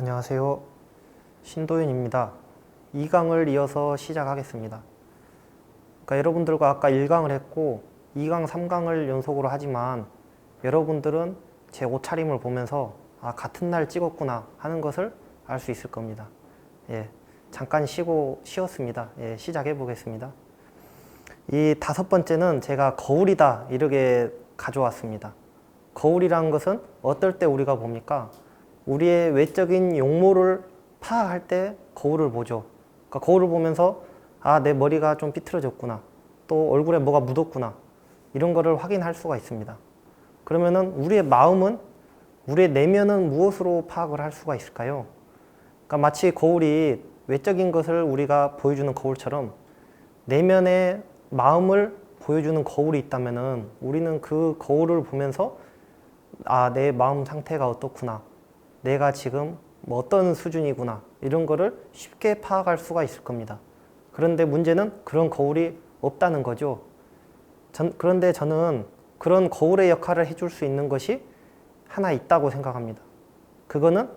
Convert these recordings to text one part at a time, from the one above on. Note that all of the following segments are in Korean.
안녕하세요. 신도윤입니다. 2강을 이어서 시작하겠습니다. 그러니까 여러분들과 아까 1강을 했고 2강, 3강을 연속으로 하지만 여러분들은 제 옷차림을 보면서 같은 날 찍었구나 하는 것을 알 수 있을 겁니다. 잠깐 쉬었습니다. 시작해 보겠습니다. 이 5번째는 제가 거울이다 이렇게 가져왔습니다. 거울이라는 것은 어떨 때 우리가 봅니까? 우리의 외적인 용모를 파악할 때 거울을 보죠. 그러니까 거울을 보면서 내 머리가 좀 삐뚤어졌구나. 또 얼굴에 뭐가 묻었구나. 이런 거를 확인할 수가 있습니다. 그러면은 우리의 마음은, 우리의 내면은 무엇으로 파악을 할 수가 있을까요? 그러니까 마치 거울이 외적인 것을 우리가 보여주는 거울처럼 내면의 마음을 보여주는 거울이 있다면은 우리는 그 거울을 보면서 내 마음 상태가 어떻구나. 내가 지금 어떤 수준이구나. 이런 거를 쉽게 파악할 수가 있을 겁니다. 그런데 문제는 그런 거울이 없다는 거죠. 그런데 저는 그런 거울의 역할을 해줄 수 있는 것이 하나 있다고 생각합니다. 그거는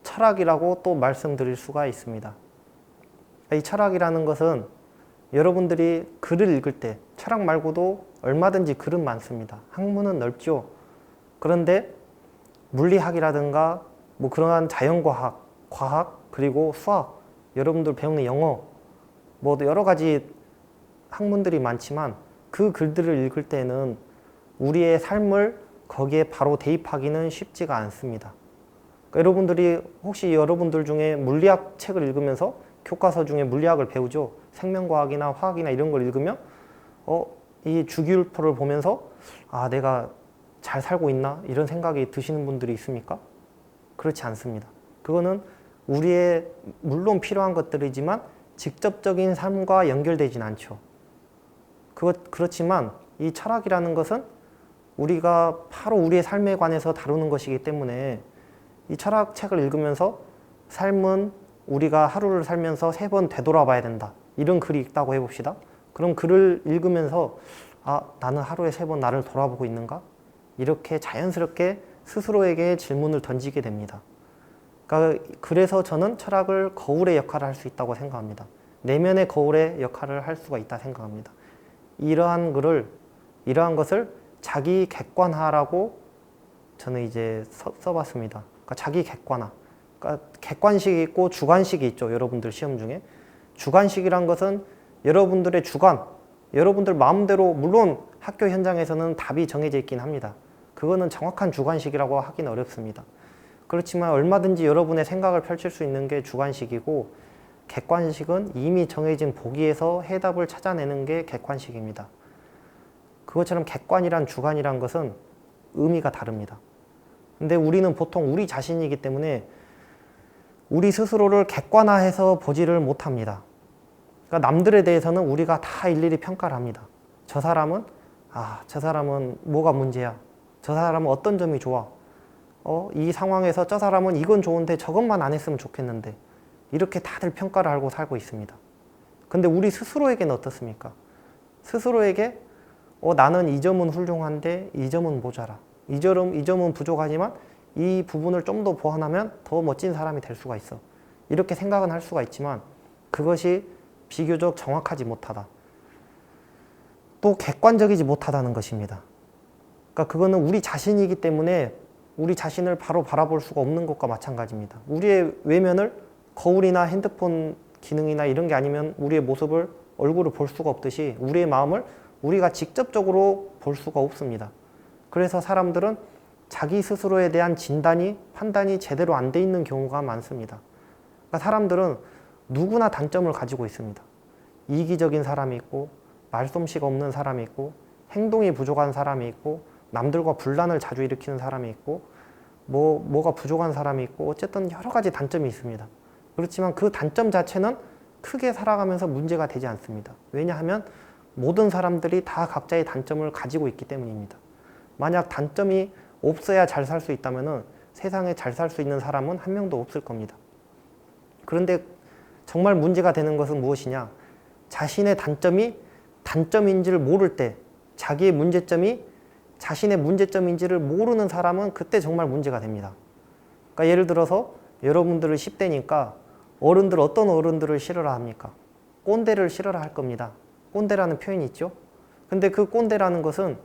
철학이라고 또 말씀드릴 수가 있습니다. 이 철학이라는 것은 여러분들이 글을 읽을 때 철학 말고도 얼마든지 글은 많습니다. 학문은 넓죠. 그런데 물리학이라든가 그러한 자연과학, 과학, 그리고 수학, 여러분들 배우는 영어, 여러 가지 학문들이 많지만 그 글들을 읽을 때는 우리의 삶을 거기에 바로 대입하기는 쉽지가 않습니다. 그러니까 여러분들이 혹시 여러분들 중에 물리학 책을 읽으면서 교과서 중에 물리학을 배우죠. 생명과학이나 화학이나 이런 걸 읽으면 이 주기율표를 보면서 내가 잘 살고 있나? 이런 생각이 드시는 분들이 있습니까? 그렇지 않습니다. 그거는 우리의 물론 필요한 것들이지만 직접적인 삶과 연결되진 않죠. 그렇지만 이 철학이라는 것은 우리가 바로 우리의 삶에 관해서 다루는 것이기 때문에 이 철학책을 읽으면서 삶은 우리가 하루를 살면서 3번 되돌아봐야 된다. 이런 글이 있다고 해봅시다. 그럼 글을 읽으면서 나는 하루에 3번 나를 돌아보고 있는가? 이렇게 자연스럽게 스스로에게 질문을 던지게 됩니다. 그러니까 그래서 저는 철학을 거울의 역할을 할 수 있다고 생각합니다. 내면의 거울의 역할을 할 수가 있다 생각합니다. 이러한 것을 자기 객관화라고 저는 이제 써봤습니다. 그러니까 자기 객관화. 그러니까 객관식이 있고 주관식이 있죠. 여러분들 시험 중에. 주관식이란 것은 여러분들의 주관, 여러분들 마음대로, 물론 학교 현장에서는 답이 정해져 있긴 합니다. 그거는 정확한 주관식이라고 하기는 어렵습니다. 그렇지만 얼마든지 여러분의 생각을 펼칠 수 있는 게 주관식이고, 객관식은 이미 정해진 보기에서 해답을 찾아내는 게 객관식입니다. 그것처럼 객관이란 주관이란 것은 의미가 다릅니다. 근데 우리는 보통 우리 자신이기 때문에 우리 스스로를 객관화해서 보지를 못합니다. 그러니까 남들에 대해서는 우리가 다 일일이 평가를 합니다. 저 사람은 뭐가 문제야? 저 사람은 어떤 점이 좋아? 이 상황에서 저 사람은 이건 좋은데 저것만 안 했으면 좋겠는데, 이렇게 다들 평가를 하고 살고 있습니다. 근데 우리 스스로에게는 어떻습니까? 스스로에게 나는 이 점은 훌륭한데 이 점은 모자라. 이 점은 부족하지만 이 부분을 좀 더 보완하면 더 멋진 사람이 될 수가 있어. 이렇게 생각은 할 수가 있지만 그것이 비교적 정확하지 못하다. 또 객관적이지 못하다는 것입니다. 그러니까 그거는 우리 자신이기 때문에 우리 자신을 바로 바라볼 수가 없는 것과 마찬가지입니다. 우리의 외면을 거울이나 핸드폰 기능이나 이런 게 아니면 우리의 모습을, 얼굴을 볼 수가 없듯이 우리의 마음을 우리가 직접적으로 볼 수가 없습니다. 그래서 사람들은 자기 스스로에 대한 진단이, 판단이 제대로 안 돼 있는 경우가 많습니다. 그러니까 사람들은 누구나 단점을 가지고 있습니다. 이기적인 사람이 있고, 말솜씨가 없는 사람이 있고, 행동이 부족한 사람이 있고, 남들과 분란을 자주 일으키는 사람이 있고, 뭐가 부족한 사람이 있고, 어쨌든 여러 가지 단점이 있습니다. 그렇지만 그 단점 자체는 크게 살아가면서 문제가 되지 않습니다. 왜냐하면 모든 사람들이 다 각자의 단점을 가지고 있기 때문입니다. 만약 단점이 없어야 잘 살 수 있다면 세상에 잘 살 수 있는 사람은 한 명도 없을 겁니다. 그런데 정말 문제가 되는 것은 무엇이냐? 자신의 단점이 단점인지를 모를 때, 자기의 문제점이 자신의 문제점인지를 모르는 사람은 그때 정말 문제가 됩니다. 그러니까 예를 들어서 여러분들은 10대니까 어른들 어떤 어른들을 싫어라 합니까? 꼰대를 싫어라 할 겁니다. 꼰대라는 표현이 있죠. 근데 그 꼰대라는 것은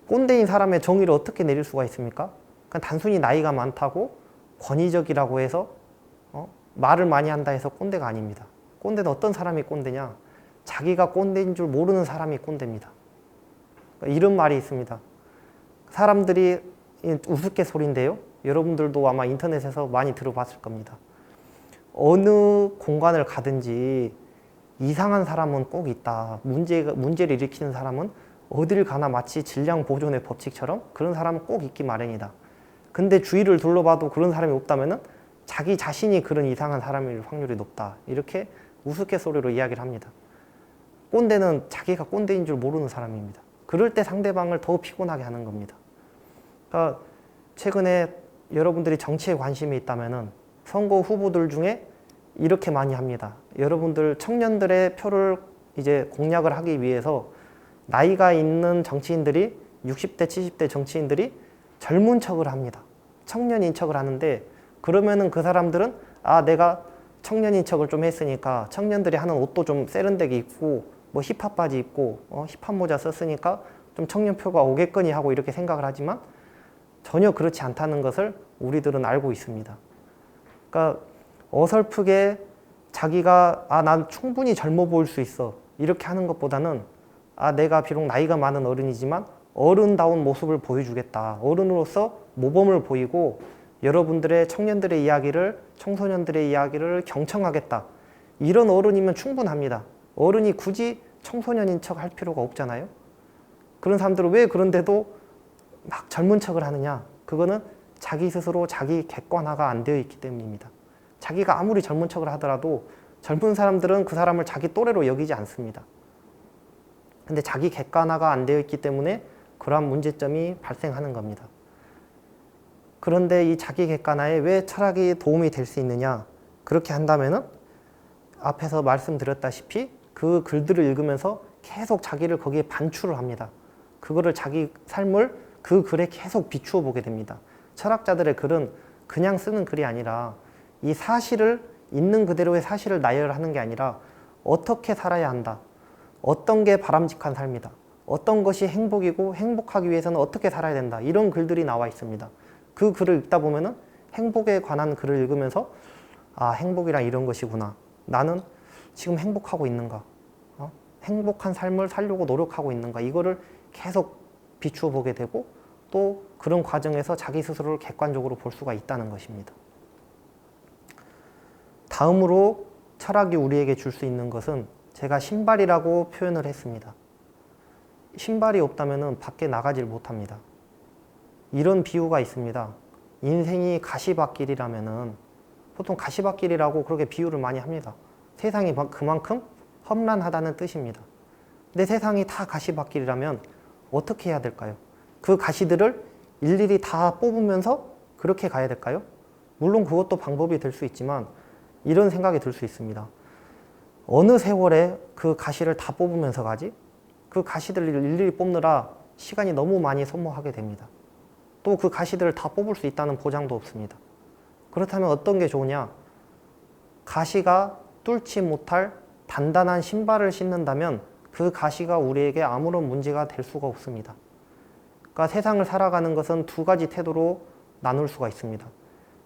꼰대인 사람의 정의를 어떻게 내릴 수가 있습니까? 그냥 단순히 나이가 많다고 권위적이라고 해서 말을 많이 한다 해서 꼰대가 아닙니다. 꼰대는 어떤 사람이 꼰대냐? 자기가 꼰대인 줄 모르는 사람이 꼰대입니다. 그러니까 이런 말이 있습니다. 사람들이 우스갯소리인데요. 여러분들도 아마 인터넷에서 많이 들어봤을 겁니다. 어느 공간을 가든지 이상한 사람은 꼭 있다. 문제를 일으키는 사람은 어딜 가나 마치 질량 보존의 법칙처럼 그런 사람은 꼭 있기 마련이다. 근데 주위를 둘러봐도 그런 사람이 없다면은 자기 자신이 그런 이상한 사람일 확률이 높다. 이렇게 우스갯소리로 이야기를 합니다. 꼰대는 자기가 꼰대인 줄 모르는 사람입니다. 그럴 때 상대방을 더 피곤하게 하는 겁니다. 그러니까 최근에 여러분들이 정치에 관심이 있다면은 선거 후보들 중에 이렇게 많이 합니다. 여러분들 청년들의 표를 이제 공략을 하기 위해서 나이가 있는 정치인들이 60대, 70대 정치인들이 젊은 척을 합니다. 청년인 척을 하는데 그러면은 그 사람들은 내가 청년인 척을 좀 했으니까 청년들이 하는 옷도 좀 세련되게 입고 뭐 힙합 바지 입고 힙합 모자 썼으니까 좀 청년표가 오겠거니 하고 이렇게 생각을 하지만 전혀 그렇지 않다는 것을 우리들은 알고 있습니다. 그러니까 어설프게 자기가 난 충분히 젊어 보일 수 있어 이렇게 하는 것보다는 내가 비록 나이가 많은 어른이지만 어른다운 모습을 보여주겠다. 어른으로서 모범을 보이고 여러분들의 청년들의 이야기를 청소년들의 이야기를 경청하겠다. 이런 어른이면 충분합니다. 어른이 굳이 청소년인 척 할 필요가 없잖아요. 그런 사람들은 왜 그런데도 막 젊은 척을 하느냐? 그거는 자기 스스로 자기 객관화가 안 되어 있기 때문입니다. 자기가 아무리 젊은 척을 하더라도 젊은 사람들은 그 사람을 자기 또래로 여기지 않습니다. 근데 자기 객관화가 안 되어 있기 때문에 그러한 문제점이 발생하는 겁니다. 그런데 이 자기 객관화에 왜 철학이 도움이 될 수 있느냐? 그렇게 한다면은 앞에서 말씀드렸다시피 그 글들을 읽으면서 계속 자기를 거기에 반추를 합니다. 그거를 자기 삶을 그 글에 계속 비추어 보게 됩니다. 철학자들의 글은 그냥 쓰는 글이 아니라 이 사실을 있는 그대로의 사실을 나열하는 게 아니라 어떻게 살아야 한다. 어떤 게 바람직한 삶이다. 어떤 것이 행복이고 행복하기 위해서는 어떻게 살아야 된다. 이런 글들이 나와 있습니다. 그 글을 읽다 보면은 행복에 관한 글을 읽으면서 행복이란 이런 것이구나. 나는 지금 행복하고 있는가? 행복한 삶을 살려고 노력하고 있는가? 이거를 계속 비추어 보게 되고 또 그런 과정에서 자기 스스로를 객관적으로 볼 수가 있다는 것입니다. 다음으로 철학이 우리에게 줄 수 있는 것은 제가 신발이라고 표현을 했습니다. 신발이 없다면 밖에 나가질 못합니다. 이런 비유가 있습니다. 인생이 가시밭길이라면은 보통 가시밭길이라고 그렇게 비유를 많이 합니다. 세상이 그만큼 험난하다는 뜻입니다. 근데 세상이 다 가시밭길이라면 어떻게 해야 될까요? 그 가시들을 일일이 다 뽑으면서 그렇게 가야 될까요? 물론 그것도 방법이 될 수 있지만 이런 생각이 들 수 있습니다. 어느 세월에 그 가시를 다 뽑으면서 가지? 그 가시들을 일일이 뽑느라 시간이 너무 많이 소모하게 됩니다. 또 그 가시들을 다 뽑을 수 있다는 보장도 없습니다. 그렇다면 어떤 게 좋으냐? 가시가 뚫지 못할 단단한 신발을 신는다면 그 가시가 우리에게 아무런 문제가 될 수가 없습니다. 그러니까 세상을 살아가는 것은 두 가지 태도로 나눌 수가 있습니다.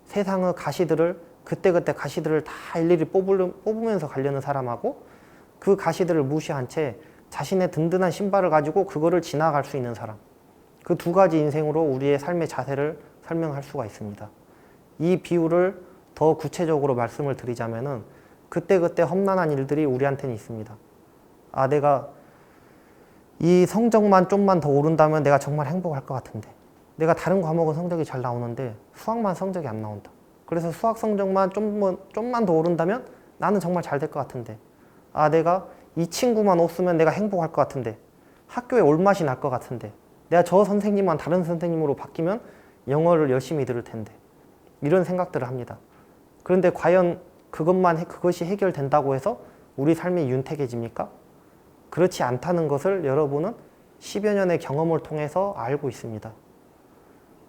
세상의 가시들을 그때그때 가시들을 다 일일이 뽑으면서 가려는 사람하고 그 가시들을 무시한 채 자신의 든든한 신발을 가지고 그거를 지나갈 수 있는 사람. 그 두 가지 인생으로 우리의 삶의 자세를 설명할 수가 있습니다. 이 비유를 더 구체적으로 말씀을 드리자면은 그때그때 험난한 일들이 우리한테는 있습니다. 내가 이 성적만 좀만 더 오른다면 내가 정말 행복할 것 같은데 내가 다른 과목은 성적이 잘 나오는데 수학만 성적이 안 나온다. 그래서 수학 성적만 좀만 더 오른다면 나는 정말 잘 될 것 같은데 내가 이 친구만 없으면 내가 행복할 것 같은데 학교에 올맛이 날 것 같은데 내가 저 선생님만 다른 선생님으로 바뀌면 영어를 열심히 들을 텐데 이런 생각들을 합니다. 그런데 과연 그것이 해결된다고 해서 우리 삶이 윤택해집니까? 그렇지 않다는 것을 여러분은 10여 년의 경험을 통해서 알고 있습니다.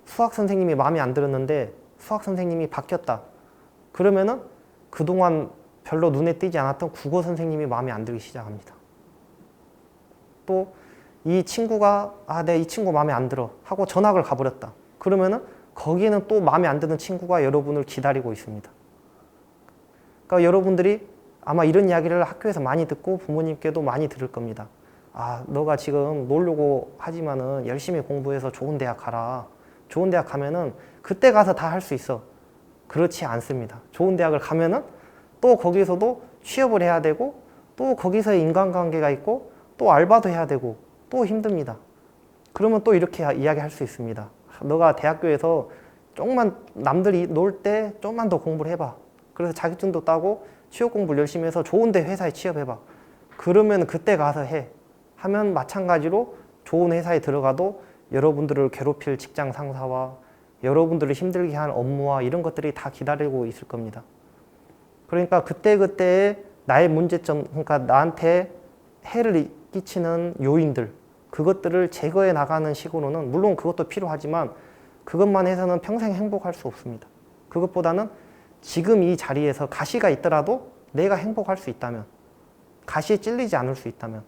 수학 선생님이 마음에 안 들었는데 수학 선생님이 바뀌었다. 그러면은 그동안 별로 눈에 띄지 않았던 국어 선생님이 마음에 안 들기 시작합니다. 또 이 친구가 내 이 친구 마음에 안 들어 하고 전학을 가버렸다. 그러면은 거기에는 또 마음에 안 드는 친구가 여러분을 기다리고 있습니다. 그러니까 여러분들이 아마 이런 이야기를 학교에서 많이 듣고 부모님께도 많이 들을 겁니다. 너가 지금 놀려고 하지만은 열심히 공부해서 좋은 대학 가라. 좋은 대학 가면은 그때 가서 다 할 수 있어. 그렇지 않습니다. 좋은 대학을 가면은 또 거기서도 취업을 해야 되고 또 거기서의 인간관계가 있고 또 알바도 해야 되고 또 힘듭니다. 그러면 또 이렇게 이야기할 수 있습니다. 너가 대학교에서 조금만 남들이 놀 때 좀만 더 공부를 해봐. 그래서 자격증도 따고 취업 공부를 열심히 해서 좋은 데 회사에 취업해봐. 그러면 그때 가서 해. 하면 마찬가지로 좋은 회사에 들어가도 여러분들을 괴롭힐 직장 상사와 여러분들을 힘들게 한 업무와 이런 것들이 다 기다리고 있을 겁니다. 그러니까 그때그때의 나의 문제점, 그러니까 나한테 해를 끼치는 요인들, 그것들을 제거해 나가는 식으로는 물론 그것도 필요하지만 그것만 해서는 평생 행복할 수 없습니다. 그것보다는 지금 이 자리에서 가시가 있더라도 내가 행복할 수 있다면, 가시에 찔리지 않을 수 있다면,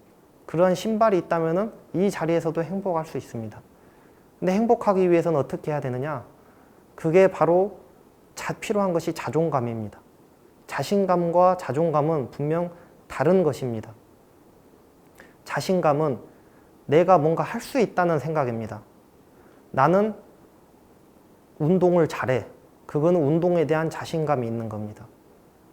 그런 신발이 있다면 이 자리에서도 행복할 수 있습니다. 근데 행복하기 위해서는 어떻게 해야 되느냐? 그게 바로 필요한 것이 자존감입니다. 자신감과 자존감은 분명 다른 것입니다. 자신감은 내가 뭔가 할 수 있다는 생각입니다. 나는 운동을 잘해. 그거는 운동에 대한 자신감이 있는 겁니다.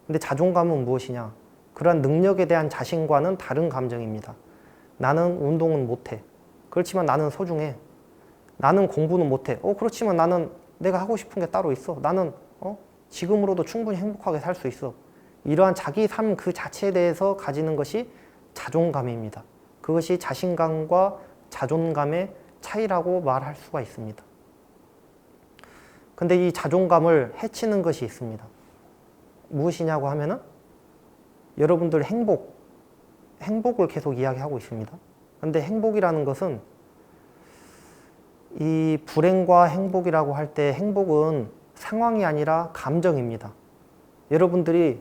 근데 자존감은 무엇이냐? 그러한 능력에 대한 자신과는 다른 감정입니다. 나는 운동은 못해. 그렇지만 나는 소중해. 나는 공부는 못해. 그렇지만 나는 내가 하고 싶은 게 따로 있어. 나는 지금으로도 충분히 행복하게 살 수 있어. 이러한 자기 삶 그 자체에 대해서 가지는 것이 자존감입니다. 그것이 자신감과 자존감의 차이라고 말할 수가 있습니다. 근데 이 자존감을 해치는 것이 있습니다. 무엇이냐고 하면은 여러분들 행복을 계속 이야기하고 있습니다. 근데 행복이라는 것은 이 불행과 행복이라고 할 때 행복은 상황이 아니라 감정입니다. 여러분들이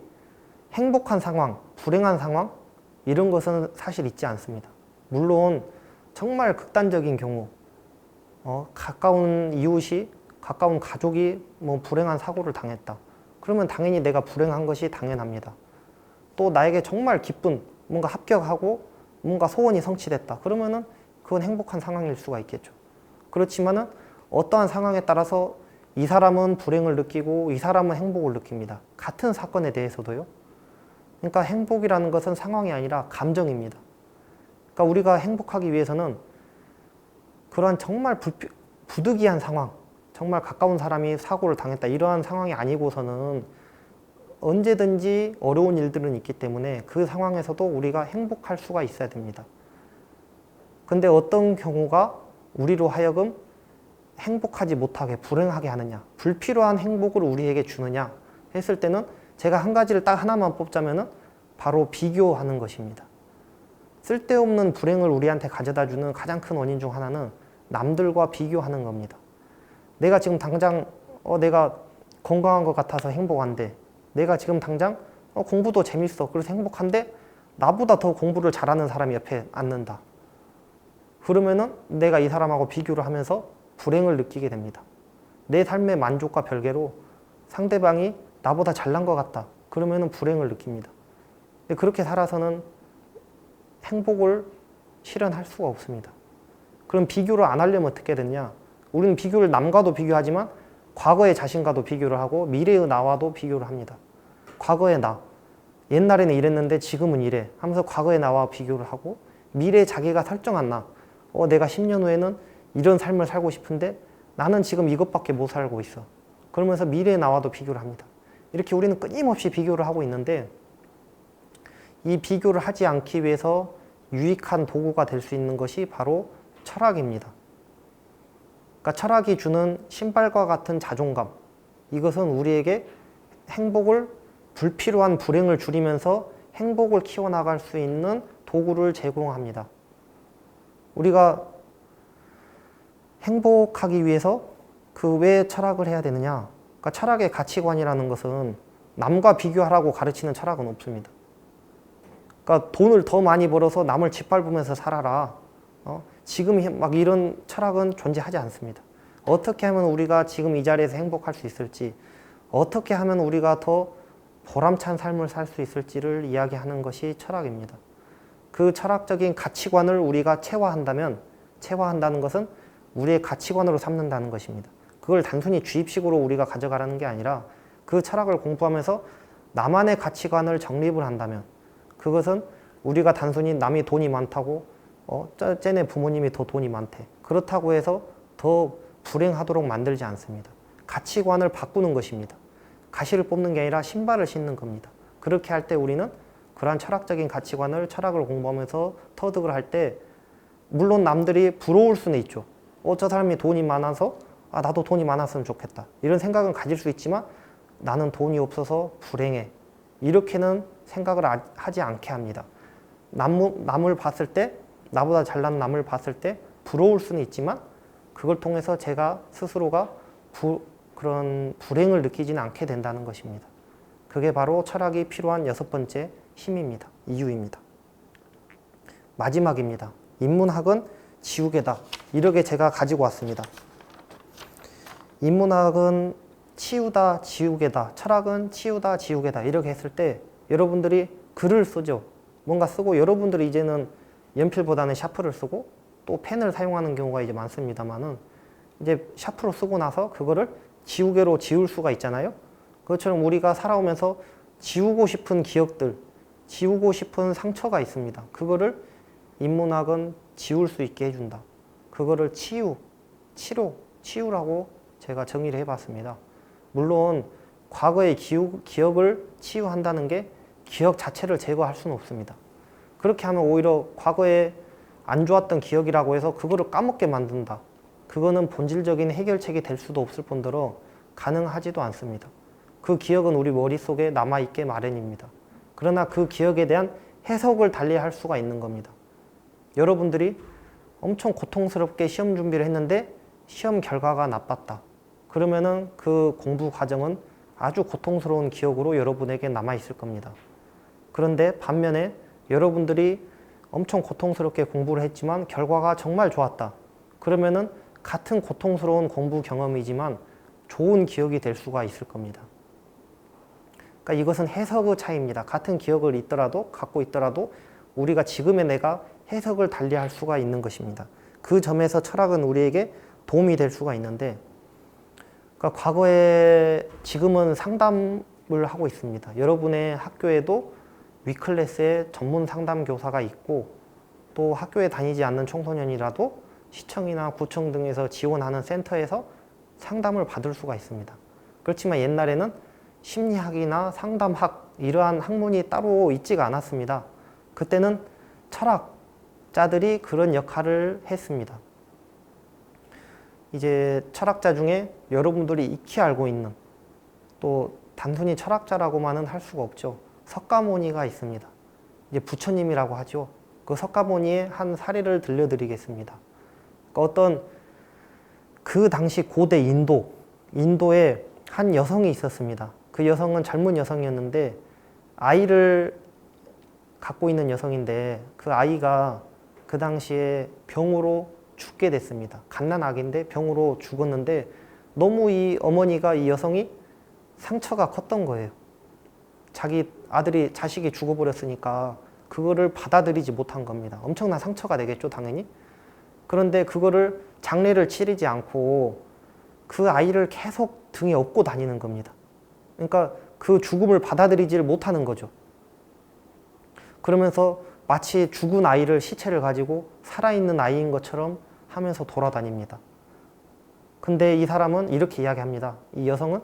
행복한 상황, 불행한 상황 이런 것은 사실 있지 않습니다. 물론 정말 극단적인 경우 가까운 이웃이 가까운 가족이 불행한 사고를 당했다. 그러면 당연히 내가 불행한 것이 당연합니다. 또 나에게 정말 기쁜 뭔가 합격하고 뭔가 소원이 성취됐다. 그러면은 그건 행복한 상황일 수가 있겠죠. 그렇지만은 어떠한 상황에 따라서 이 사람은 불행을 느끼고 이 사람은 행복을 느낍니다. 같은 사건에 대해서도요. 그러니까 행복이라는 것은 상황이 아니라 감정입니다. 그러니까 우리가 행복하기 위해서는 그러한 정말 부득이한 상황, 정말 가까운 사람이 사고를 당했다 이러한 상황이 아니고서는 언제든지 어려운 일들은 있기 때문에 그 상황에서도 우리가 행복할 수가 있어야 됩니다. 근데 어떤 경우가 우리로 하여금 행복하지 못하게 불행하게 하느냐, 불필요한 행복을 우리에게 주느냐 했을 때는 제가 한 가지를 딱 하나만 뽑자면은 바로 비교하는 것입니다. 쓸데없는 불행을 우리한테 가져다 주는 가장 큰 원인 중 하나는 남들과 비교하는 겁니다. 내가 지금 당장 내가 건강한 것 같아서 행복한데, 내가 지금 당장 공부도 재밌어 그래서 행복한데 나보다 더 공부를 잘하는 사람이 옆에 앉는다. 그러면은 내가 이 사람하고 비교를 하면서 불행을 느끼게 됩니다. 내 삶의 만족과 별개로 상대방이 나보다 잘난 것 같다. 그러면은 불행을 느낍니다. 근데 그렇게 살아서는 행복을 실현할 수가 없습니다. 그럼 비교를 안 하려면 어떻게 되냐? 우리는 비교를 남과도 비교하지만 과거의 자신과도 비교를 하고 미래의 나와도 비교를 합니다. 과거의 나, 옛날에는 이랬는데 지금은 이래 하면서 과거의 나와 비교를 하고 미래의 자기가 설정한 나, 내가 10년 후에는 이런 삶을 살고 싶은데 나는 지금 이것밖에 못 살고 있어. 그러면서 미래의 나와도 비교를 합니다. 이렇게 우리는 끊임없이 비교를 하고 있는데 이 비교를 하지 않기 위해서 유익한 도구가 될 수 있는 것이 바로 철학입니다. 그러니까 철학이 주는 신발과 같은 자존감, 이것은 우리에게 행복을 불필요한 불행을 줄이면서 행복을 키워나갈 수 있는 도구를 제공합니다. 우리가 행복하기 위해서 그 왜 철학을 해야 되느냐? 그러니까 그러니까 철학의 가치관이라는 것은 남과 비교하라고 가르치는 철학은 없습니다. 그러니까 돈을 더 많이 벌어서 남을 짓밟으면서 살아라. 지금 막 이런 철학은 존재하지 않습니다. 어떻게 하면 우리가 지금 이 자리에서 행복할 수 있을지, 어떻게 하면 우리가 더 보람찬 삶을 살 수 있을지를 이야기하는 것이 철학입니다. 그 철학적인 가치관을 우리가 체화한다는 것은 우리의 가치관으로 삼는다는 것입니다. 그걸 단순히 주입식으로 우리가 가져가라는 게 아니라 그 철학을 공부하면서 나만의 가치관을 정립을 한다면 그것은 우리가 단순히 남이 돈이 많다고 쟤네 부모님이 더 돈이 많대. 그렇다고 해서 더 불행하도록 만들지 않습니다. 가치관을 바꾸는 것입니다. 가시를 뽑는 게 아니라 신발을 신는 겁니다. 그렇게 할 때 우리는 그러한 철학적인 가치관을 철학을 공부하면서 터득을 할 때 물론 남들이 부러울 수는 있죠. 저 사람이 돈이 많아서 나도 돈이 많았으면 좋겠다. 이런 생각은 가질 수 있지만 나는 돈이 없어서 불행해. 이렇게는 생각을 하지 않게 합니다. 남을 봤을 때 나보다 잘난 남을 봤을 때 부러울 수는 있지만 그걸 통해서 제가 스스로가 그런 불행을 느끼지는 않게 된다는 것입니다. 그게 바로 철학이 필요한 6번째 힘입니다. 이유입니다. 마지막입니다. 인문학은 지우개다. 이렇게 제가 가지고 왔습니다. 인문학은 치우다, 지우개다. 철학은 치우다, 지우개다. 이렇게 했을 때 여러분들이 글을 쓰죠. 뭔가 쓰고 여러분들이 이제는 연필보다는 샤프를 쓰고 또 펜을 사용하는 경우가 이제 많습니다만은 이제 샤프로 쓰고 나서 그거를 지우개로 지울 수가 있잖아요. 그것처럼 우리가 살아오면서 지우고 싶은 기억들, 지우고 싶은 상처가 있습니다. 그거를 인문학은 지울 수 있게 해준다. 그거를 치유라고 제가 정의를 해봤습니다. 물론 과거의 기억을 치유한다는 게 기억 자체를 제거할 수는 없습니다. 그렇게 하면 오히려 과거에 안 좋았던 기억이라고 해서 그거를 까먹게 만든다. 그거는 본질적인 해결책이 될 수도 없을 뿐더러 가능하지도 않습니다. 그 기억은 우리 머릿속에 남아있게 마련입니다. 그러나 그 기억에 대한 해석을 달리 할 수가 있는 겁니다. 여러분들이 엄청 고통스럽게 시험 준비를 했는데 시험 결과가 나빴다. 그러면은 그 공부 과정은 아주 고통스러운 기억으로 여러분에게 남아있을 겁니다. 그런데 반면에 여러분들이 엄청 고통스럽게 공부를 했지만 결과가 정말 좋았다. 그러면은 같은 고통스러운 공부 경험이지만 좋은 기억이 될 수가 있을 겁니다. 그러니까 이것은 해석의 차이입니다. 같은 기억을 갖고 있더라도 우리가 지금의 내가 해석을 달리할 수가 있는 것입니다. 그 점에서 철학은 우리에게 도움이 될 수가 있는데, 그러니까 과거에 지금은 상담을 하고 있습니다. 여러분의 학교에도 위클래스의 전문 상담 교사가 있고 또 학교에 다니지 않는 청소년이라도 시청이나 구청 등에서 지원하는 센터에서 상담을 받을 수가 있습니다. 그렇지만 옛날에는 심리학이나 상담학 이러한 학문이 따로 있지가 않았습니다. 그때는 철학자들이 그런 역할을 했습니다. 이제 철학자 중에 여러분들이 익히 알고 있는, 또 단순히 철학자라고만은 할 수가 없죠. 석가모니가 있습니다. 이제 부처님이라고 하죠. 그 석가모니의 한 사례를 들려드리겠습니다. 어떤 그 당시 고대 인도에 한 여성이 있었습니다. 그 여성은 젊은 여성이었는데 아이를 갖고 있는 여성인데 그 아이가 그 당시에 병으로 죽게 됐습니다. 갓난아기인데 병으로 죽었는데 너무 이 어머니가, 이 여성이 상처가 컸던 거예요. 자식이 죽어버렸으니까 그거를 받아들이지 못한 겁니다. 엄청난 상처가 되겠죠, 당연히. 그런데 그거를 장례를 치르지 않고 그 아이를 계속 등에 업고 다니는 겁니다. 그러니까 그 죽음을 받아들이지를 못하는 거죠. 그러면서 마치 죽은 아이를, 시체를 가지고 살아있는 아이인 것처럼 하면서 돌아다닙니다. 근데 이 사람은 이렇게 이야기합니다. 이 여성은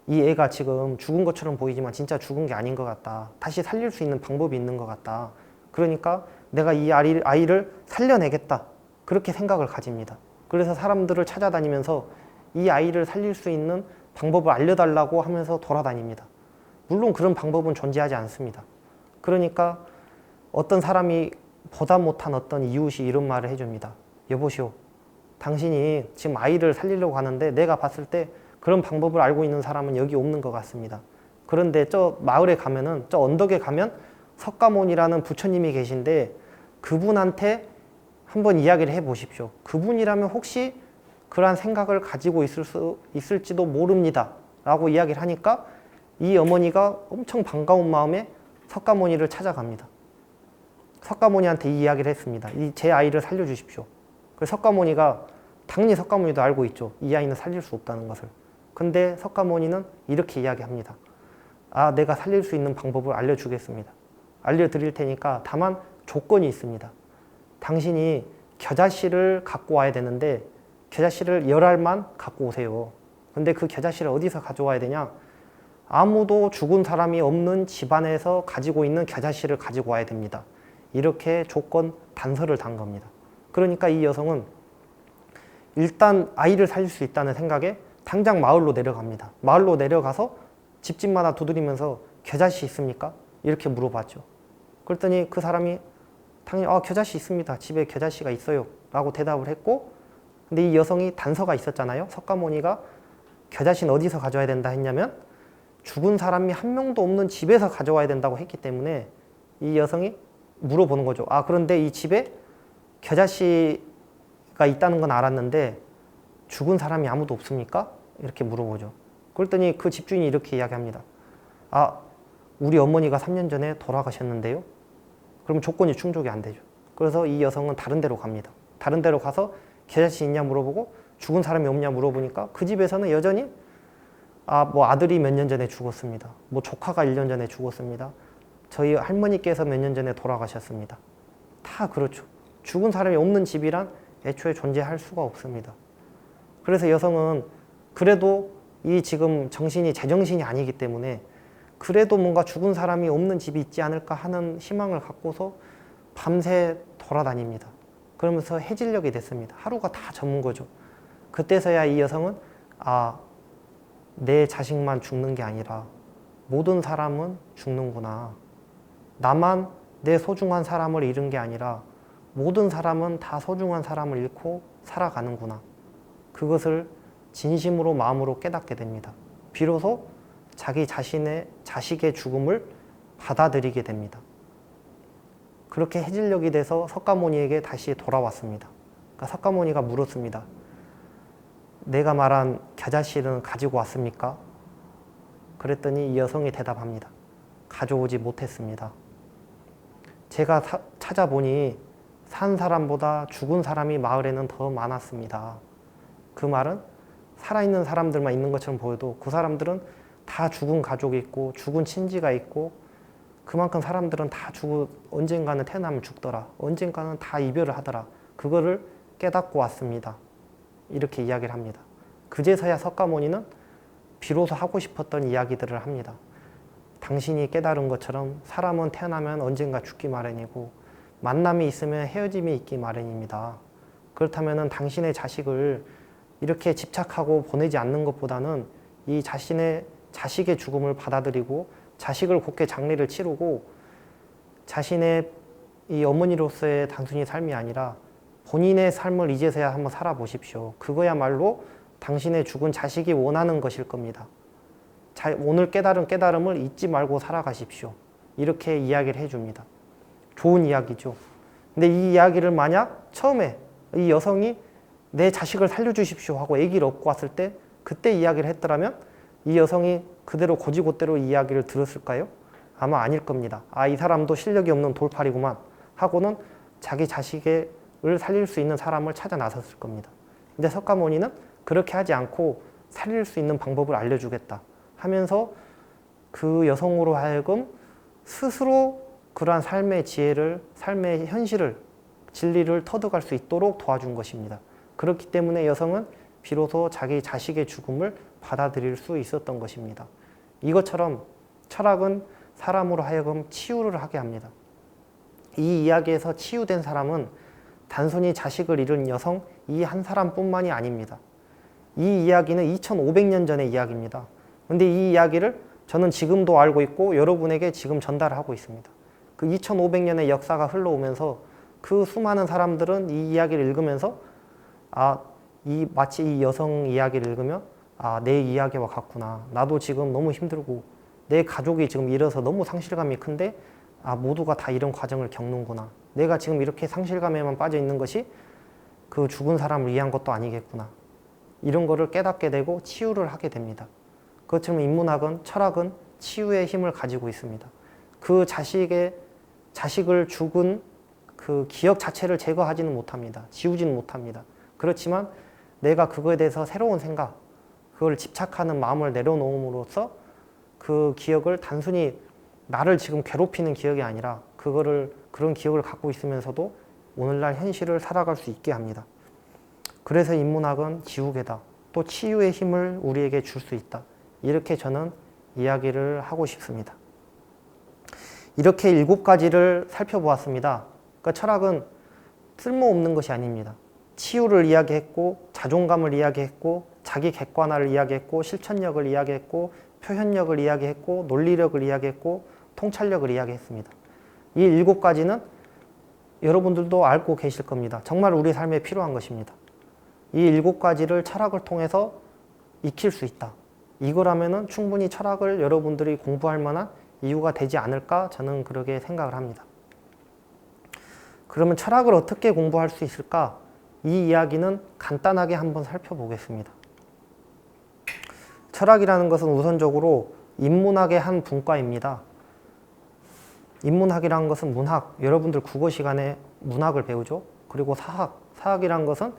이 애가 지금 죽은 것처럼 보이지만 진짜 죽은 게 아닌 것 같다. 다시 살릴 수 있는 방법이 있는 것 같다. 그러니까 내가 이 아이를 살려내겠다. 그렇게 생각을 가집니다. 그래서 사람들을 찾아다니면서 이 아이를 살릴 수 있는 방법을 알려달라고 하면서 돌아다닙니다. 물론 그런 방법은 존재하지 않습니다. 그러니까 어떤 사람이 보다 못한 어떤 이웃이 이런 말을 해줍니다. 여보시오, 당신이 지금 아이를 살리려고 하는데 내가 봤을 때 그런 방법을 알고 있는 사람은 여기 없는 것 같습니다. 그런데 저 마을에 가면은, 저 언덕에 가면 석가모니라는 부처님이 계신데 그분한테 한번 이야기를 해 보십시오. 그분이라면 혹시 그러한 생각을 가지고 있을지도 모릅니다 라고 이야기를 하니까 이 어머니가 엄청 반가운 마음에 석가모니를 찾아갑니다. 석가모니한테 이 이야기를 했습니다. 제 아이를 살려주십시오. 그래서 석가모니가, 당연히 석가모니도 알고 있죠. 이 아이는 살릴 수 없다는 것을. 근데 석가모니는 이렇게 이야기합니다. 아, 내가 살릴 수 있는 방법을 알려주겠습니다. 알려드릴 테니까 다만 조건이 있습니다. 당신이 겨자씨를 갖고 와야 되는데 겨자씨를 10알만 갖고 오세요. 근데 그 겨자씨를 어디서 가져와야 되냐? 아무도 죽은 사람이 없는 집안에서 가지고 있는 겨자씨를 가지고 와야 됩니다. 이렇게 조건 단서를 단 겁니다. 그러니까 이 여성은 일단 아이를 살릴 수 있다는 생각에 당장 마을로 내려갑니다. 마을로 내려가서 집집마다 두드리면서 겨자씨 있습니까? 이렇게 물어봤죠. 그랬더니 그 사람이 당연히 겨자씨 있습니다. 집에 겨자씨가 있어요. 라고 대답을 했고, 근데 이 여성이 단서가 있었잖아요. 석가모니가 겨자씨는 어디서 가져와야 된다 했냐면 죽은 사람이 한 명도 없는 집에서 가져와야 된다고 했기 때문에 이 여성이 물어보는 거죠. 아, 그런데 이 집에 겨자씨가 있다는 건 알았는데 죽은 사람이 아무도 없습니까? 이렇게 물어보죠. 그랬더니 그 집주인이 이렇게 이야기합니다. 아, 우리 어머니가 3년 전에 돌아가셨는데요. 그러면 조건이 충족이 안 되죠. 그래서 이 여성은 다른 데로 갑니다. 다른 데로 가서 겨자씨 있냐 물어보고 죽은 사람이 없냐 물어보니까 그 집에서는 여전히 뭐 아들이 몇 년 전에 죽었습니다. 뭐 조카가 1년 전에 죽었습니다. 저희 할머니께서 몇 년 전에 돌아가셨습니다. 다 그렇죠. 죽은 사람이 없는 집이란 애초에 존재할 수가 없습니다. 그래서 여성은 그래도 이 지금 정신이 제정신이 아니기 때문에 그래도 뭔가 죽은 사람이 없는 집이 있지 않을까 하는 희망을 갖고서 밤새 돌아다닙니다. 그러면서 해질녘이 됐습니다. 하루가 다 저문 거죠. 그때서야 이 여성은 내 자식만 죽는 게 아니라 모든 사람은 죽는구나. 나만 내 소중한 사람을 잃은 게 아니라 모든 사람은 다 소중한 사람을 잃고 살아가는구나. 그것을 진심으로 마음으로 깨닫게 됩니다. 비로소 자기 자식의 죽음을 받아들이게 됩니다. 그렇게 해질녘이 돼서 석가모니에게 다시 돌아왔습니다. 그러니까 석가모니가 물었습니다. 내가 말한 겨자씨는 가지고 왔습니까? 그랬더니 이 여성이 대답합니다. 가져오지 못했습니다. 제가 찾아보니 산 사람보다 죽은 사람이 마을에는 더 많았습니다. 그 말은 살아있는 사람들만 있는 것처럼 보여도 그 사람들은 다 죽은 가족이 있고 죽은 친지가 있고 그만큼 사람들은 다 언젠가는 태어나면 죽더라. 언젠가는 다 이별을 하더라. 그거를 깨닫고 왔습니다. 이렇게 이야기를 합니다. 그제서야 석가모니는 비로소 하고 싶었던 이야기들을 합니다. 당신이 깨달은 것처럼 사람은 태어나면 언젠가 죽기 마련이고 만남이 있으면 헤어짐이 있기 마련입니다. 그렇다면 당신의 자식을 이렇게 집착하고 보내지 않는 것보다는 이 자식의 죽음을 받아들이고 자식을 곱게 장례를 치르고 자신의 이 어머니로서의 단순히 삶이 아니라 본인의 삶을 이제서야 한번 살아보십시오. 그거야말로 당신의 죽은 자식이 원하는 것일 겁니다. 오늘 깨달은 깨달음을 잊지 말고 살아가십시오. 이렇게 이야기를 해줍니다. 좋은 이야기죠. 근데 이 이야기를 만약 처음에 이 여성이 내 자식을 살려주십시오 하고 아기를 업고 왔을 때 그때 이야기를 했더라면 이 여성이 그대로 고지고대로 이야기를 들었을까요? 아마 아닐 겁니다. 이 사람도 실력이 없는 돌팔이구만 하고는 자기 자식을 살릴 수 있는 사람을 찾아 나섰을 겁니다. 근데 석가모니는 그렇게 하지 않고 살릴 수 있는 방법을 알려주겠다 하면서 그 여성으로 하여금 스스로 그러한 삶의 지혜를, 삶의 현실을, 진리를 터득할 수 있도록 도와준 것입니다. 그렇기 때문에 여성은 비로소 자기 자식의 죽음을 받아들일 수 있었던 것입니다. 이것처럼 철학은 사람으로 하여금 치유를 하게 합니다. 이 이야기에서 치유된 사람은 단순히 자식을 잃은 여성 이 한 사람뿐만이 아닙니다. 이 이야기는 2500년 전의 이야기입니다. 그런데 이 이야기를 저는 지금도 알고 있고 여러분에게 지금 전달을 하고 있습니다. 그 2500년의 역사가 흘러오면서 그 수많은 사람들은 이 이야기를 읽으면서 마치 이 여성 이야기를 읽으면 아, 내 이야기와 같구나. 나도 지금 너무 힘들고 내 가족이 지금 이래서 너무 상실감이 큰데 아, 모두가 다 이런 과정을 겪는구나. 내가 지금 이렇게 상실감에만 빠져 있는 것이 그 죽은 사람을 위한 것도 아니겠구나. 이런 거를 깨닫게 되고 치유를 하게 됩니다. 그것처럼 인문학은, 철학은 치유의 힘을 가지고 있습니다. 그 자식을 죽은 그 기억 자체를 제거하지는 못합니다. 지우지는 못합니다. 그렇지만 내가 그거에 대해서 새로운 생각, 그걸 집착하는 마음을 내려놓음으로써 그 기억을 단순히 나를 지금 괴롭히는 기억이 아니라 그런 기억을 갖고 있으면서도 오늘날 현실을 살아갈 수 있게 합니다. 그래서 인문학은 지우개다. 또 치유의 힘을 우리에게 줄 수 있다. 이렇게 저는 이야기를 하고 싶습니다. 이렇게 7가지를 살펴보았습니다. 그러니까 철학은 쓸모없는 것이 아닙니다. 치유를 이야기했고, 자존감을 이야기했고, 자기 객관화를 이야기했고, 실천력을 이야기했고, 표현력을 이야기했고, 논리력을 이야기했고, 통찰력을 이야기했습니다. 이 7가지는 여러분들도 알고 계실 겁니다. 정말 우리 삶에 필요한 것입니다. 이 7가지를 철학을 통해서 익힐 수 있다. 이거라면은 충분히 철학을 여러분들이 공부할 만한 이유가 되지 않을까 저는 그렇게 생각을 합니다. 그러면 철학을 어떻게 공부할 수 있을까? 이 이야기는 간단하게 한번 살펴보겠습니다. 철학이라는 것은 우선적으로 인문학의 한 분과입니다. 인문학이라는 것은 문학, 여러분들 국어 시간에 문학을 배우죠. 그리고 사학이라는 것은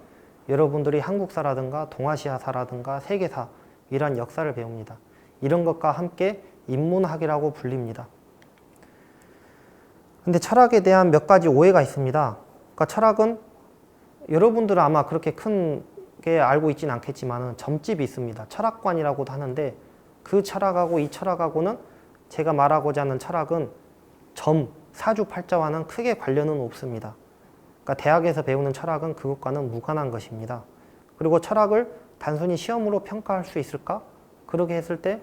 여러분들이 한국사라든가 동아시아사라든가 세계사 이런 역사를 배웁니다. 이런 것과 함께 인문학이라고 불립니다. 근데 철학에 대한 몇 가지 오해가 있습니다. 그러니까 철학은 여러분들은 아마 그렇게 크게 알고 있지는 않겠지만 점집이 있습니다. 철학관이라고도 하는데 그 철학하고 이 철학하고는 제가 말하고자 하는 철학은 사주팔자와는 크게 관련은 없습니다. 그러니까 대학에서 배우는 철학은 그것과는 무관한 것입니다. 그리고 철학을 단순히 시험으로 평가할 수 있을까? 그렇게 했을 때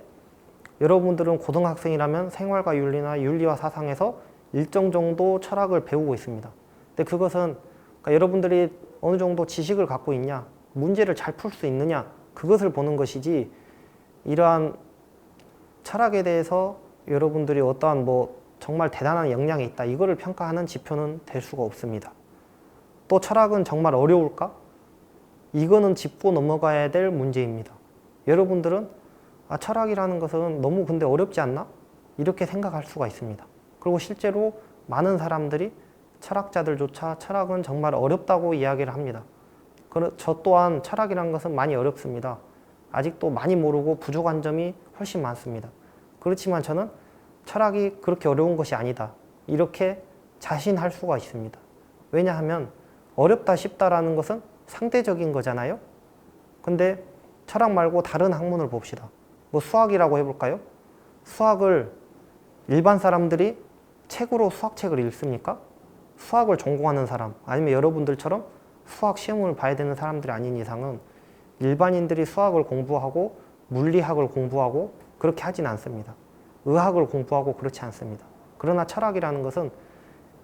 여러분들은 고등학생이라면 생활과 윤리나 윤리와 사상에서 일정 정도 철학을 배우고 있습니다. 근데 그것은 그러니까 여러분들이 어느 정도 지식을 갖고 있냐, 문제를 잘 풀 수 있느냐, 그것을 보는 것이지 이러한 철학에 대해서 여러분들이 어떠한 정말 대단한 역량이 있다, 이거를 평가하는 지표는 될 수가 없습니다. 또 철학은 정말 어려울까? 이거는 짚고 넘어가야 될 문제입니다. 여러분들은 철학이라는 것은 너무 근데 어렵지 않나? 이렇게 생각할 수가 있습니다. 그리고 실제로 많은 사람들이 철학자들조차 철학은 정말 어렵다고 이야기를 합니다. 저 또한 철학이라는 것은 많이 어렵습니다. 아직도 많이 모르고 부족한 점이 훨씬 많습니다. 그렇지만 저는 철학이 그렇게 어려운 것이 아니다, 이렇게 자신할 수가 있습니다. 왜냐하면 어렵다 쉽다라는 것은 상대적인 거잖아요. 근데 철학 말고 다른 학문을 봅시다. 수학이라고 해볼까요? 수학을 일반 사람들이 책으로 수학책을 읽습니까? 수학을 전공하는 사람, 아니면 여러분들처럼 수학 시험을 봐야 되는 사람들이 아닌 이상은 일반인들이 수학을 공부하고 물리학을 공부하고 그렇게 하진 않습니다. 의학을 공부하고 그렇지 않습니다. 그러나 철학이라는 것은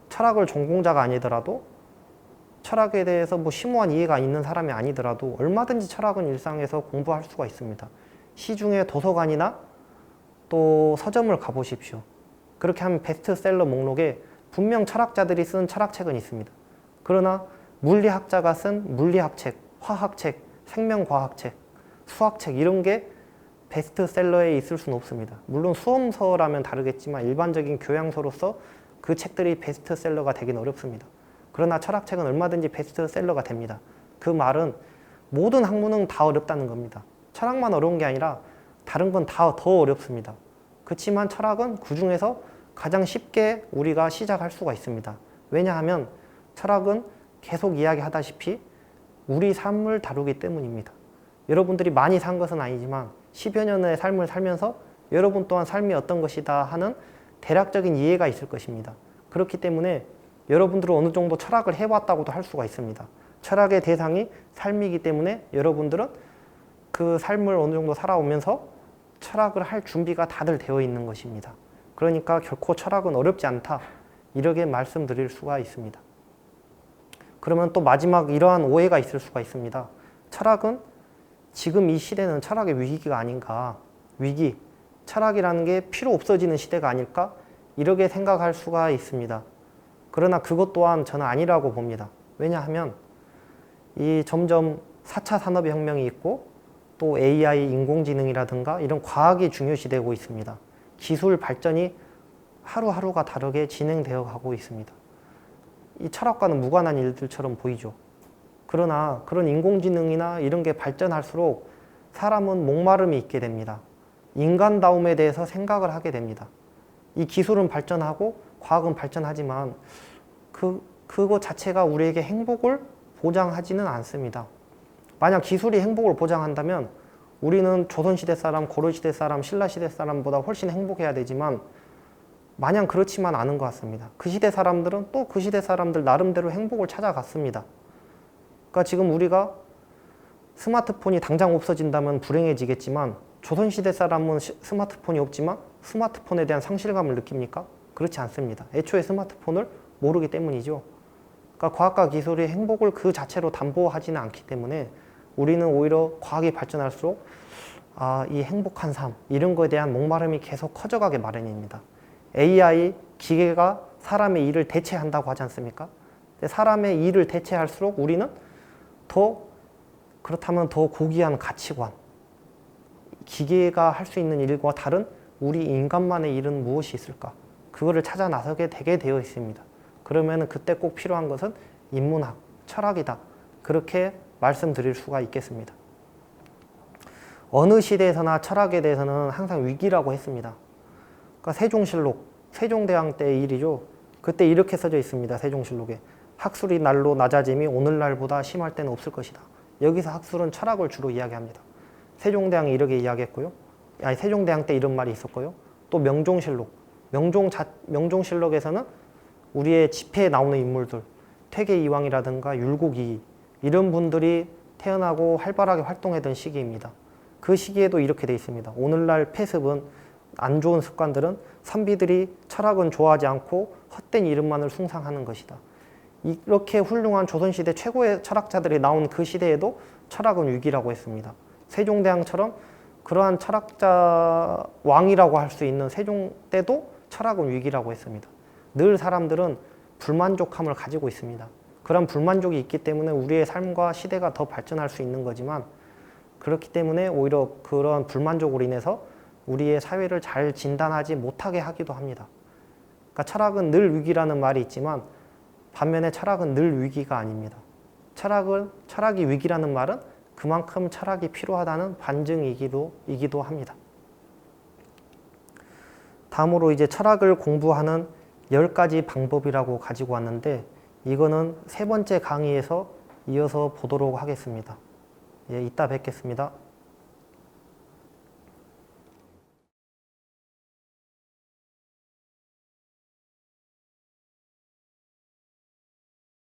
철학을 전공자가 아니더라도 철학에 대해서 심오한 이해가 있는 사람이 아니더라도 얼마든지 철학은 일상에서 공부할 수가 있습니다. 시중에 도서관이나 또 서점을 가보십시오. 그렇게 하면 베스트셀러 목록에 분명 철학자들이 쓴 철학책은 있습니다. 그러나 물리학자가 쓴 물리학책, 화학책, 생명과학책, 수학책 이런 게 베스트셀러에 있을 수는 없습니다. 물론 수험서라면 다르겠지만 일반적인 교양서로서 그 책들이 베스트셀러가 되긴 어렵습니다. 그러나 철학책은 얼마든지 베스트셀러가 됩니다. 그 말은 모든 학문은 다 어렵다는 겁니다. 철학만 어려운 게 아니라 다른 건 다 더 어렵습니다. 그렇지만 철학은 그 중에서 가장 쉽게 우리가 시작할 수가 있습니다. 왜냐하면 철학은 계속 이야기하다시피 우리 삶을 다루기 때문입니다. 여러분들이 많이 산 것은 아니지만 10여 년의 삶을 살면서 여러분 또한 삶이 어떤 것이다 하는 대략적인 이해가 있을 것입니다. 그렇기 때문에 여러분들은 어느 정도 철학을 해왔다고도 할 수가 있습니다. 철학의 대상이 삶이기 때문에 여러분들은 그 삶을 어느 정도 살아오면서 철학을 할 준비가 다들 되어 있는 것입니다. 그러니까 결코 철학은 어렵지 않다, 이렇게 말씀드릴 수가 있습니다. 그러면 또 마지막 이러한 오해가 있을 수가 있습니다. 철학은 지금 이 시대는 철학의 위기가 아닌가. 위기. 철학이라는 게 필요 없어지는 시대가 아닐까? 이렇게 생각할 수가 있습니다. 그러나 그것 또한 저는 아니라고 봅니다. 왜냐하면 이 점점 4차 산업혁명이 있고 또 AI, 인공지능이라든가 이런 과학이 중요시되고 있습니다. 기술 발전이 하루하루가 다르게 진행되어 가고 있습니다. 이 철학과는 무관한 일들처럼 보이죠. 그러나 그런 인공지능이나 이런 게 발전할수록 사람은 목마름이 있게 됩니다. 인간다움에 대해서 생각을 하게 됩니다. 이 기술은 발전하고 과학은 발전하지만 그거 자체가 우리에게 행복을 보장하지는 않습니다. 만약 기술이 행복을 보장한다면 우리는 조선시대 사람, 고려시대 사람, 신라시대 사람보다 훨씬 행복해야 되지만 마냥 그렇지만 않은 것 같습니다. 그 시대 사람들은 또 그 시대 사람들 나름대로 행복을 찾아갔습니다. 그러니까 지금 우리가 스마트폰이 당장 없어진다면 불행해지겠지만 조선시대 사람은 스마트폰이 없지만 스마트폰에 대한 상실감을 느낍니까? 그렇지 않습니다. 애초에 스마트폰을 모르기 때문이죠. 그러니까 과학과 기술이 행복을 그 자체로 담보하지는 않기 때문에 우리는 오히려 과학이 발전할수록 이 행복한 삶 이런 거에 대한 목마름이 계속 커져가게 마련입니다. AI, 기계가 사람의 일을 대체한다고 하지 않습니까? 사람의 일을 대체할수록 우리는 그렇다면 더 고귀한 가치관, 기계가 할 수 있는 일과 다른 우리 인간만의 일은 무엇이 있을까? 그거를 찾아 나서게 되게 되어 있습니다. 그러면 그때 꼭 필요한 것은 인문학, 철학이다. 그렇게 말씀드릴 수가 있겠습니다. 어느 시대에서나 철학에 대해서는 항상 위기라고 했습니다. 그러니까 세종실록, 세종대왕 때의 일이죠. 그때 이렇게 써져 있습니다. 세종실록에. 학술이 날로 낮아짐이 오늘날보다 심할 때는 없을 것이다. 여기서 학술은 철학을 주로 이야기합니다. 세종대왕이 이렇게 이야기했고요. 세종대왕 때 이런 말이 있었고요. 또 명종실록. 명종실록에서는 우리의 집회에 나오는 인물들, 퇴계이왕이라든가 율곡이 이런 분들이 태어나고 활발하게 활동하던 시기입니다. 그 시기에도 이렇게 돼 있습니다. 오늘날 폐습은 안 좋은 습관들은 선비들이 철학은 좋아하지 않고 헛된 이름만을 숭상하는 것이다. 이렇게 훌륭한 조선시대 최고의 철학자들이 나온 그 시대에도 철학은 위기라고 했습니다. 세종대왕처럼 그러한 철학자 왕이라고 할 수 있는 세종 때도 철학은 위기라고 했습니다. 늘 사람들은 불만족함을 가지고 있습니다. 그런 불만족이 있기 때문에 우리의 삶과 시대가 더 발전할 수 있는 거지만 그렇기 때문에 오히려 그런 불만족으로 인해서 우리의 사회를 잘 진단하지 못하게 하기도 합니다. 그러니까 철학은 늘 위기라는 말이 있지만 반면에 철학은 늘 위기가 아닙니다. 철학이 위기라는 말은 그만큼 철학이 필요하다는 반증이기도 합니다. 다음으로 이제 철학을 공부하는 10가지 방법이라고 가지고 왔는데 이거는 세 번째 강의에서 이어서 보도록 하겠습니다. 예, 이따 뵙겠습니다.